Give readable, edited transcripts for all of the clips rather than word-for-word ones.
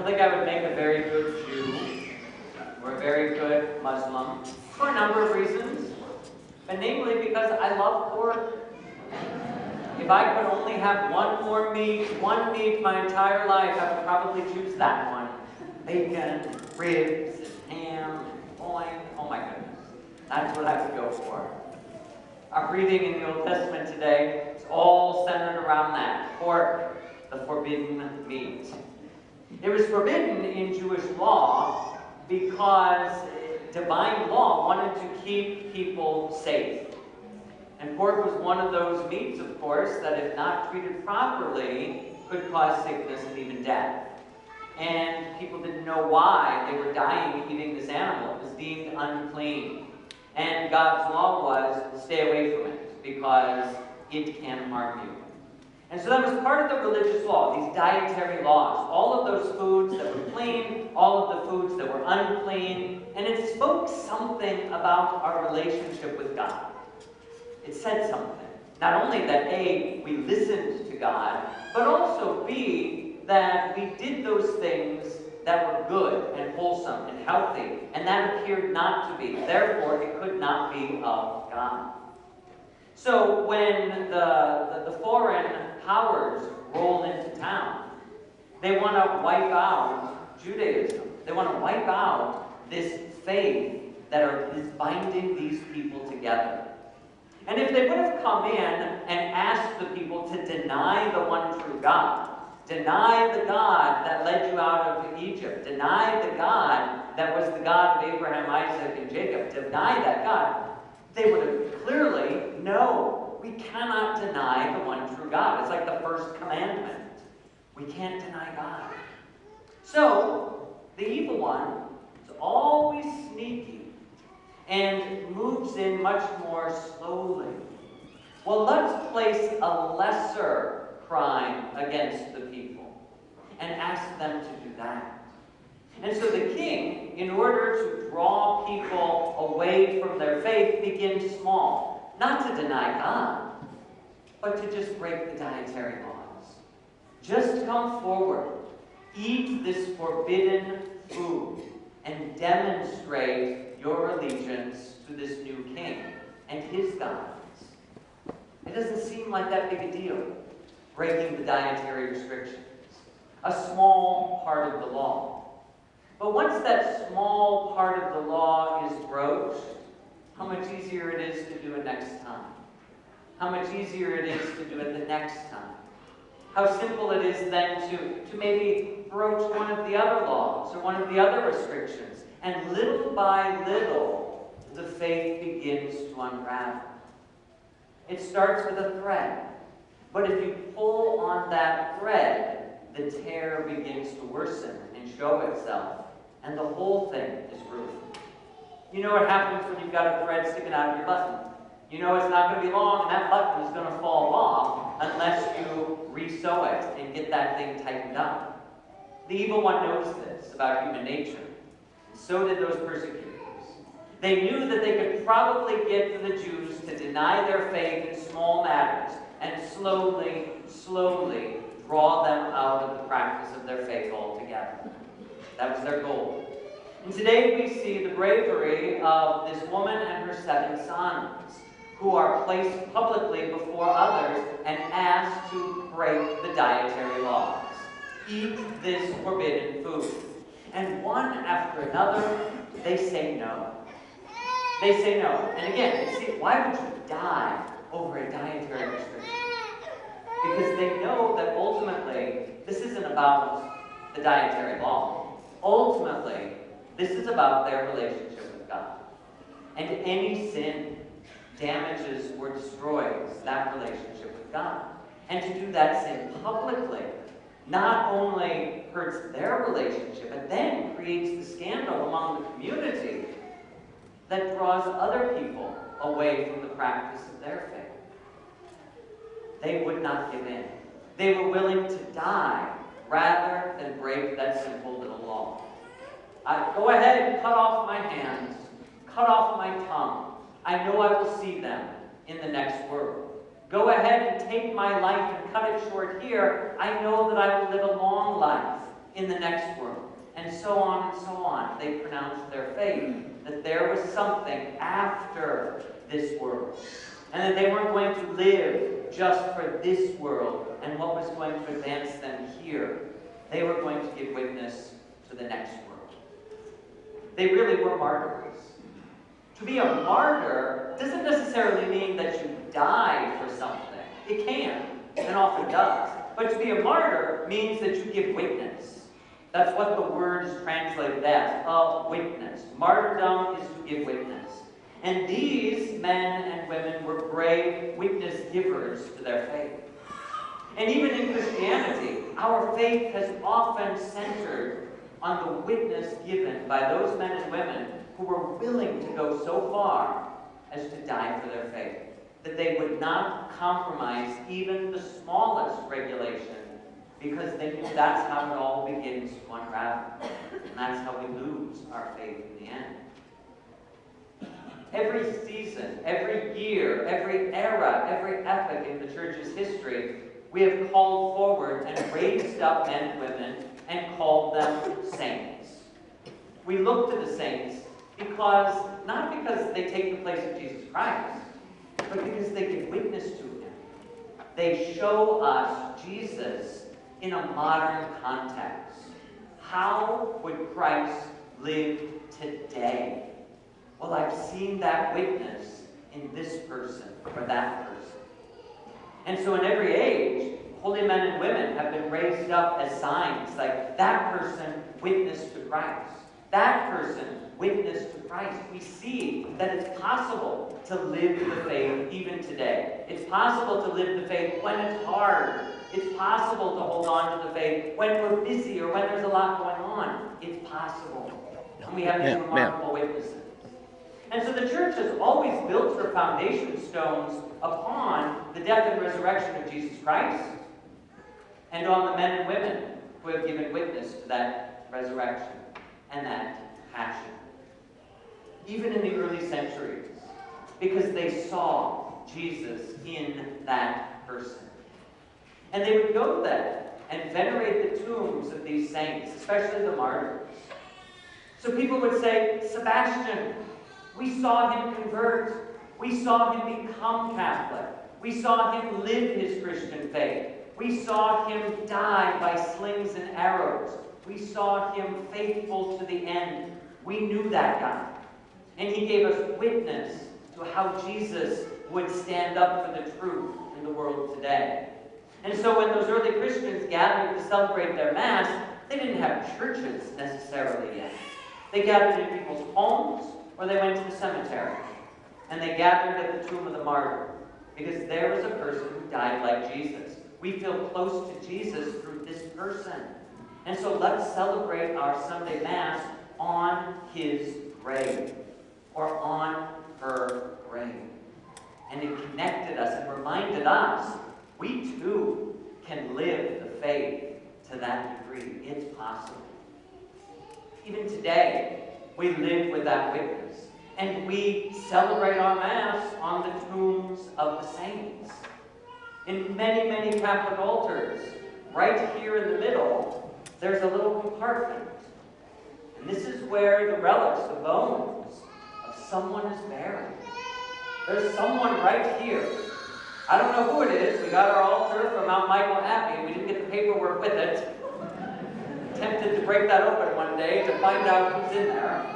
think I would make a very good Jew or a very good Muslim for a number of reasons, but namely because I love pork. If I could only have one meat my entire life, I would probably choose that one. Bacon, ribs, and ham, and loin. Oh my goodness. That's what I would go for. Our reading in the Old Testament today is all centered around that. Pork, the forbidden meat. It was forbidden in Jewish law because divine law wanted to keep people safe. And pork was one of those meats, of course, that if not treated properly, could cause sickness and even death. And people didn't know why they were dying eating this animal. It was deemed unclean. And God's law was, stay away from it, because it can harm you. And so that was part of the religious law, these dietary laws. All of those foods that were clean, all of the foods that were unclean. And it spoke something about our relationship with God. It said something. Not only that A, we listened to God, but also B, that we did those things that were good and wholesome and healthy, and that appeared not to be. Therefore, it could not be of God. So when the foreign powers roll into town, they want to wipe out Judaism. They want to wipe out this faith that is binding these people together. And if they would have come in and asked the people to deny the one true God, deny the God that led you out of Egypt, deny the God that was the God of Abraham, Isaac, and Jacob, deny that God, they would have clearly, no, we cannot deny the one true God. It's like the first commandment. We can't deny God. So, the evil one is always sneaky and moves in much more slowly. Well, let's place a lesser crime against the people and ask them to do that. And so the king, in order to draw people away from their faith, begins small. Not to deny God, but to just break the dietary laws. Just come forward, eat this forbidden food, and demonstrate your allegiance to this new king and his gods. It doesn't seem like that big a deal, breaking the dietary restrictions. A small part of the law. But once that small part of the law is broached, how much easier it is to do it next time. How much easier it is to do it the next time. How simple it is then to maybe broach one of the other laws or one of the other restrictions. And little by little, the faith begins to unravel. It starts with a thread. But if you pull on that thread, the tear begins to worsen and show itself. And the whole thing is ruined. You know what happens when you've got a thread sticking out of your button. You know it's not going to be long and that button is going to fall off unless you re-sew it and get that thing tightened up. The evil one knows this about human nature. So did those persecutors. They knew that they could probably get the Jews to deny their faith in small matters and slowly, slowly draw them out of the practice of their faith altogether. That was their goal. And today we see the bravery of this woman and her 7 sons, who are placed publicly before others and asked to break the dietary laws. Eat this forbidden food. And one after another, they say no. They say no. And again, see, why would you die over a dietary restriction? Because they know that ultimately, this isn't about the dietary law. Ultimately, this is about their relationship with God. And any sin damages or destroys that relationship with God. And to do that sin publicly not only hurts their relationship, but then creates the scandal among the community that draws other people away from the practice of their faith. They would not give in. They were willing to die rather than break that simple little law. Go ahead and cut off my hands, cut off my tongue. I know I will see them in the next world. Go ahead and take my life and cut it short here. I know that I will live a long life in the next world. and so on and so on. They pronounced their faith, that there was something after this world, and that they weren't going to live just for this world and what was going to advance them here. They were going to give witness to the next world. They really were martyrs. To be a martyr doesn't necessarily mean that you die for something. It can, and often does. But to be a martyr means that you give witness. That's what the word is translated as, a witness. Martyrdom is to give witness. And these men and women were brave witness givers to their faith. And even in Christianity, our faith has often centered on the witness given by those men and women who were willing to go so far as to die for their faith, that they would not compromise even the smallest regulation, because they knew that's how it all begins to unravel. And that's how we lose our faith in the end. Every season, every year, every era, every epoch in the church's history, we have called forward and raised up men and women and called them saints. We look to the saints not because they take the place of Jesus Christ, but because they give witness to him. They show us Jesus in a modern context. How would Christ live today? Well, I've seen that witness in this person or that person. And so in every age, holy men and women have been raised up as signs, like that person witnessed to Christ. That person witnessed to Christ. We see that it's possible to live the faith even today. It's possible to live the faith when it's hard. It's possible to hold on to the faith when we're busy or when there's a lot going on. It's possible. And we have these remarkable witnesses. And so the church has always built her foundation stones upon the death and resurrection of Jesus Christ and on the men and women who have given witness to that resurrection and that passion. Even in the early centuries, because they saw Jesus in that person. And they would go then and venerate the tombs of these saints, especially the martyrs. So people would say, Sebastian, we saw him convert. We saw him become Catholic. We saw him live his Christian faith. We saw him die by slings and arrows. We saw him faithful to the end. We knew that guy. And he gave us witness to how Jesus would stand up for the truth in the world today. And so when those early Christians gathered to celebrate their Mass, they didn't have churches necessarily yet. They gathered in people's homes, or they went to the cemetery. And they gathered at the tomb of the martyr, because there was a person who died like Jesus. We feel close to Jesus through this person. And so let's celebrate our Sunday Mass on his grave, or on her grave. And it connected us and reminded us, we too can live the faith to that degree. It's possible. Even today, we live with that witness. And we celebrate our Mass on the tombs of the saints. In many, many Catholic altars, right here in the middle, there's a little compartment. And this is where the relics, the bones of someone is buried. There's someone right here. I don't know who it is. We got our altar from Mount Michael Abbey. We didn't get the paperwork with it. Tempted to break that open one day to find out who's in there.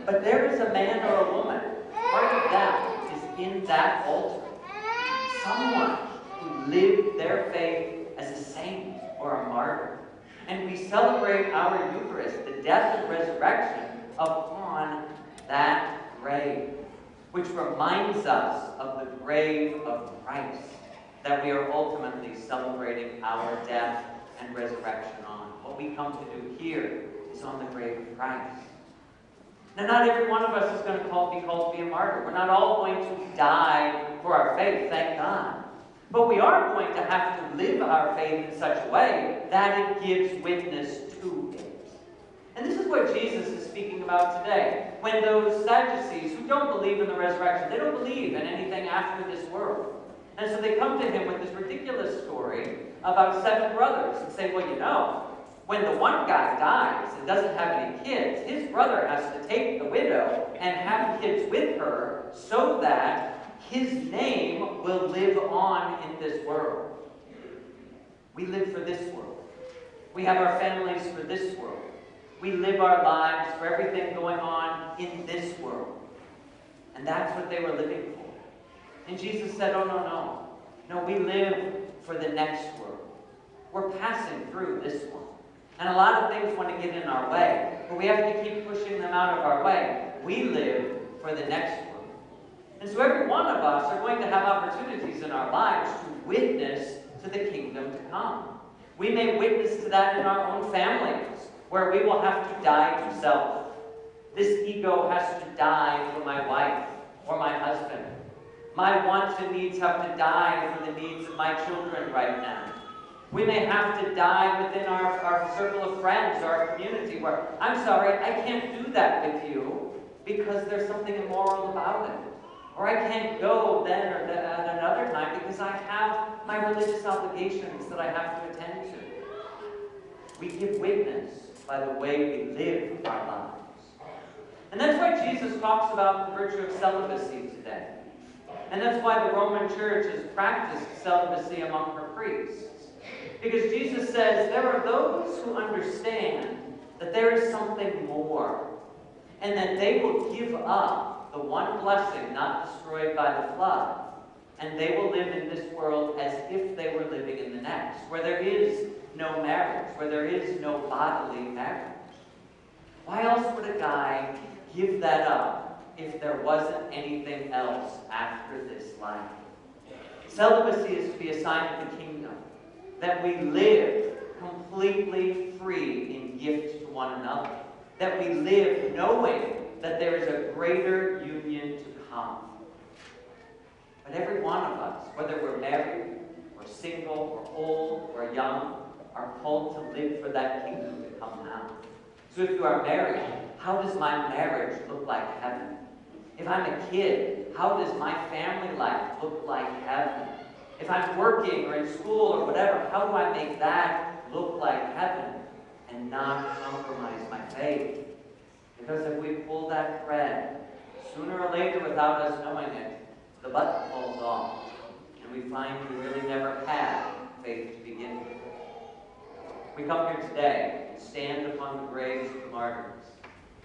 But there is a man or a woman. Part of that is in that altar. Someone who lived their faith as a saint or a martyr. And we celebrate our Eucharist, the death and resurrection, upon that grave, which reminds us of the grave of Christ, that we are ultimately celebrating our death and resurrection on. What we come to do here is on the grave of Christ. Now, not every one of us is going to be called to be a martyr. We're not all going to die for our faith, thank God. But we are going to have to live our faith in such a way that it gives witness to it. And this is what Jesus is speaking about today. When those Sadducees who don't believe in the resurrection, they don't believe in anything after this world. And so they come to him with this ridiculous story about 7 brothers and say, well, you know, when the one guy dies and doesn't have any kids, his brother has to take the widow and have kids with her so that his name will live on in this world. We live for this world. We have our families for this world. We live our lives for everything going on in this world. And that's what they were living for. And Jesus said, oh, no, no. No, we live for the next world. We're passing through this one. And a lot of things want to get in our way, but we have to keep pushing them out of our way. We live for the next world. And so every one of us are going to have opportunities in our lives to witness to the kingdom to come. We may witness to that in our own families, where we will have to die to self. This ego has to die for my wife or my husband. My wants and needs have to die for the needs of my children right now. We may have to die within our circle of friends or our community where, I'm sorry, I can't do that with you because there's something immoral about it. Or I can't go then or at another time because I have my religious obligations that I have to attend to. We give witness by the way we live our lives. And that's why Jesus talks about the virtue of celibacy today. And that's why the Roman Church has practiced celibacy among her priests. Because Jesus says there are those who understand that there is something more, and that they will give up the one blessing not destroyed by the flood, and they will live in this world as if they were living in the next, where there is no marriage, where there is no bodily marriage. Why else would a guy give that up if there wasn't anything else after this life? Celibacy is to be a sign of the kingdom, that we live completely free in gift to one another, that we live knowing that there is a greater union to come. But every one of us, whether we're married or single or old or young, are called to live for that kingdom to come now. So if you are married, how does my marriage look like heaven? If I'm a kid, how does my family life look like heaven? If I'm working or in school or whatever, how do I make that look like heaven and not compromise my faith? Because if we pull that thread, sooner or later, without us knowing it, the button falls off, and we find we really never had faith to begin with. We come here today and stand upon the graves of the martyrs.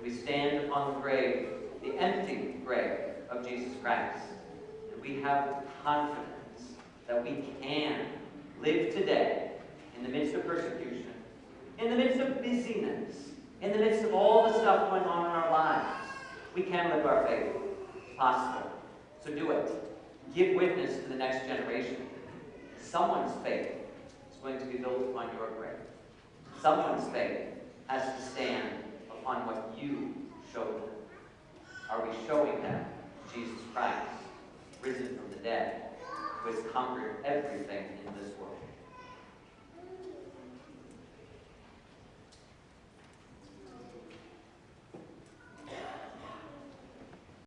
We stand upon the grave, the empty grave of Jesus Christ. And we have confidence that we can live today in the midst of persecution, in the midst of busyness, in the midst of all the stuff going on in our lives. We can live our faith. It's possible. So do it. Give witness to the next generation. Someone's faith is going to be built upon your grave. Someone's faith has to stand upon what you show them. Are we showing them Jesus Christ, risen from the dead, who has conquered everything in this world?